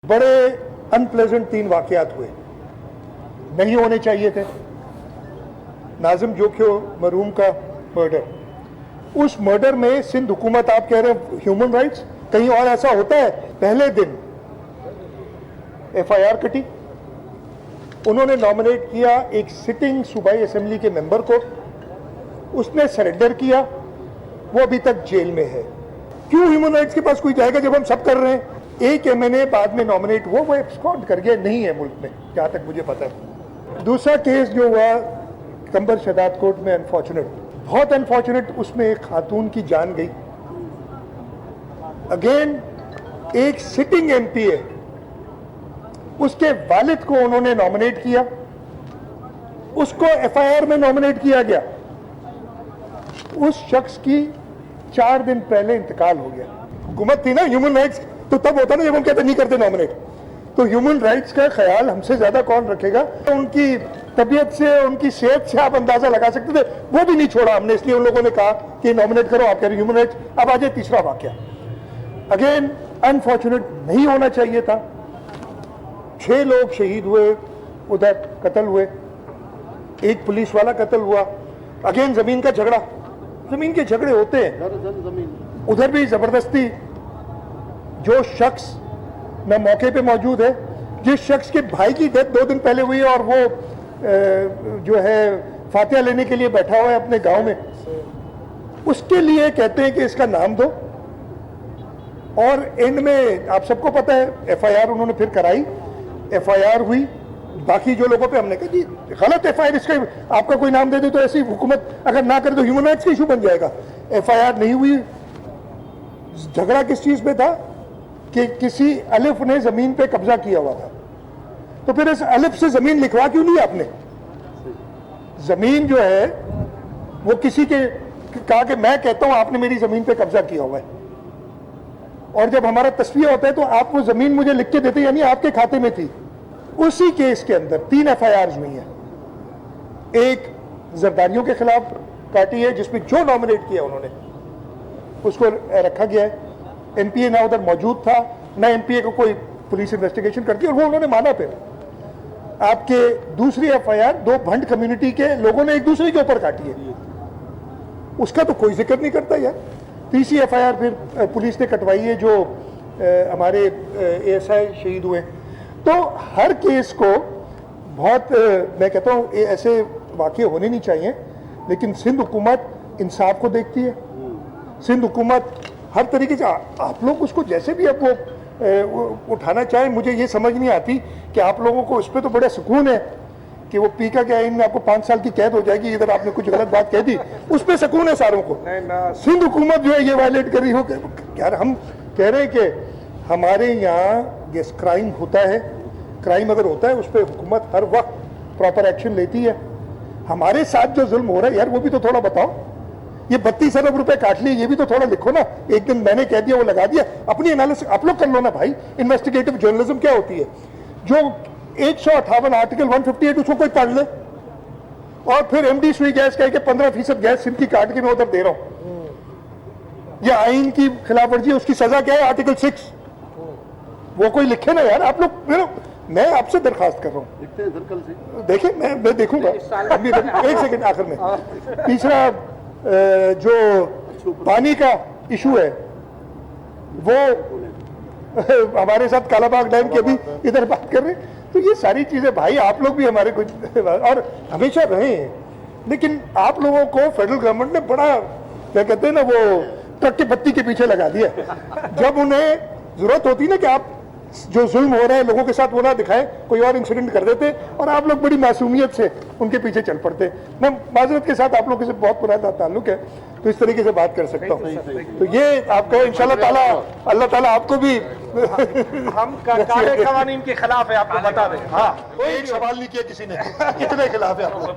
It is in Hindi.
बड़े अनप्लेजेंट 3 वाकयात हुए, नहीं होने चाहिए थे। नाजिम जोखियो मरूम का मर्डर, उस मर्डर में सिंध हुकूमत, आप कह रहे हैं ह्यूमन राइट्स, कहीं और ऐसा होता है? पहले दिन FIR कटी, उन्होंने नॉमिनेट किया एक सिटिंग सूबाई असेंबली के मेंबर को, उसने सरेंडर किया, वो अभी तक जेल में है। क्यों ह्यूमन राइट्स के पास कोई जाएगा जब हम सब कर रहे हैं? एक MNA बाद में नॉमिनेट हुआ, वो एब्सकॉन्ड कर गया, नहीं है मुल्क में जहां तक मुझे पता है। दूसरा केस जो हुआ कंबर शदाद कोर्ट में, अनफॉर्चुनेट, बहुत अनफॉर्चुनेट, उसमें एक खातून की जान गई। अगेन एक सिटिंग MP है, उसके वालिद को उन्होंने नॉमिनेट किया, उसको FIR में नॉमिनेट किया गया। उस शख्स की 4 दिन पहले इंतकाल हो गया। हुकूमत थी ना, ह्यूमन राइट्स तो तब होता ना जब हम कहते नहीं करते नॉमिनेट। तो ह्यूमन राइट्स का ख्याल हमसे ज्यादा कौन रखेगा? उनकी तबीयत से, उनकी सेहत से आप अंदाजा लगा सकते थे, वो भी नहीं छोड़ा हमने, इसलिए उन लोगों ने कहा कि नॉमिनेट करो। आप कह रहे ह्यूमन राइट्स। अब आ जाए तीसरा वाकया, अगेन अनफॉर्चुनेट, नहीं होना चाहिए था। 6 लोग शहीद हुए, उधर कत्ल हुए, एक पुलिस वाला कत्ल हुआ। अगेन जमीन का झगड़ा, जमीन के झगड़े होते हैं, उधर भी जबरदस्ती। जो शख्स न मौके पे मौजूद है, जिस शख्स के भाई की डेथ 2 दिन पहले हुई है और वो जो है फातिहा लेने के लिए बैठा हुआ है अपने गांव में, उसके लिए कहते हैं कि इसका नाम दो। और एंड में आप सबको पता है FIR उन्होंने फिर कराई, FIR हुई। बाकी जो लोगों पे हमने कहा जी गलत FIR, इसका आपका कोई नाम दे दे तो ऐसी हुकूमत अगर ना करे तो ह्यूमन राइट्स का इशू बन जाएगा। FIR नहीं हुई। झगड़ा किस चीज पे था कि किसी अलिफ ने जमीन पे कब्जा किया हुआ था, तो फिर इस अलिफ से जमीन लिखवा क्यों नहीं आपने? जमीन जो है वो किसी के कहा कि मैं कहता हूं आपने मेरी जमीन पे कब्जा किया हुआ है, और जब हमारा तस्वीर होता है तो आप वो जमीन मुझे लिख के देते, यानी आपके खाते में थी। उसी केस के अंदर 3 FIRs हुई हैं। एक जरदारियों के खिलाफ काटी है, जिसमें जो नॉमिनेट किया उन्होंने उसको रखा गया है। NPA ना उधर मौजूद था, ना NPA को कोई पुलिस इन्वेस्टिगेशन करती, और वो उन्होंने माना। फिर आपके दूसरी FIR 2 भंड कम्युनिटी के लोगों ने एक दूसरे के ऊपर काटी है, उसका तो कोई जिक्र नहीं करता यार। तीसरी FIR फिर पुलिस ने कटवाई है, जो हमारे ASI शहीद हुए। तो हर केस को बहुत मैं कहता हूँ ऐसे वाकये होने नहीं चाहिए, लेकिन सिंध हुकूमत इंसाफ को देखती है। सिंध हुकूमत हर तरीके से, आप लोग उसको जैसे भी अब वो उठाना चाहें, मुझे ये समझ नहीं आती कि आप लोगों को उस पर तो बड़ा सुकून है कि वो पीका क्या इन आपको 5 साल की कैद हो जाएगी, इधर आपने कुछ गलत बात कह दी, उस पर सुकून है सारों को। सिंध हुकूमत जो है ये वायलेट कर रही हो। यार हम कह रहे हैं कि हमारे यहाँ क्राइम होता है, क्राइम अगर होता है उस पर हुकूमत हर वक्त प्रॉपर एक्शन लेती है। हमारे साथ जो जुल्म हो रहा है यार, वो भी तो थोड़ा बताओ। ये 32 अरब रुपए काट लिए, ये भी तो थोड़ा लिखो ना। एक दिन मैंने कह दिया, वो लगा दिया। अपनी एनालिसिस आप लोग कर लो ना भाई। इन्वेस्टिगेटिव जर्नलिज्म क्या होती है? जो 158 आर्टिकल 158 उसको कोई पढ़ ले, और फिर MD सुई गैस कह के 15% गैस सिंध की काट के मैं उधर दे रहा हूं। ये आइन की खिलाफ वर्जी, उसकी सजा क्या है? आर्टिकल 6। वो कोई लिखे ना यार। आप लोग, मैं आपसे दरखास्त कर रहा हूँ, देखें, मैं देखूंगा। एक सेकंड आखिर में। तीसरा जो पानी का इशू है, वो हमारे साथ कालाबाग डैम की अभी इधर बात कर रहे हैं। तो ये सारी चीजें भाई आप लोग भी हमारे कुछ और हमेशा रहे हैं, लेकिन आप लोगों को फेडरल गवर्नमेंट ने बड़ा क्या कहते हैं ना, वो ट्रक की बत्ती के पीछे लगा दिया। जब उन्हें जरूरत होती ना कि आप जो जुल्म हो रहा है लोगों के साथ वो ना दिखाएं, कोई और इंसिडेंट कर देते, और आप लोग बड़ी मासूमियत से उनके पीछे चल पड़ते। मैं माजरत के साथ आप लोगों से बहुत पुराना ताल्लुक है, तो इस तरीके से बात कर सकता हूँ। तो ये आपका इंशाल्लाह ताला, अल्लाह ताला आपको भी हम काले क़वानीन के खिलाफ है, आपको बता दें। हाँ, कोई सवाल नहीं किया किसी ने, कितने खिलाफ है आपको?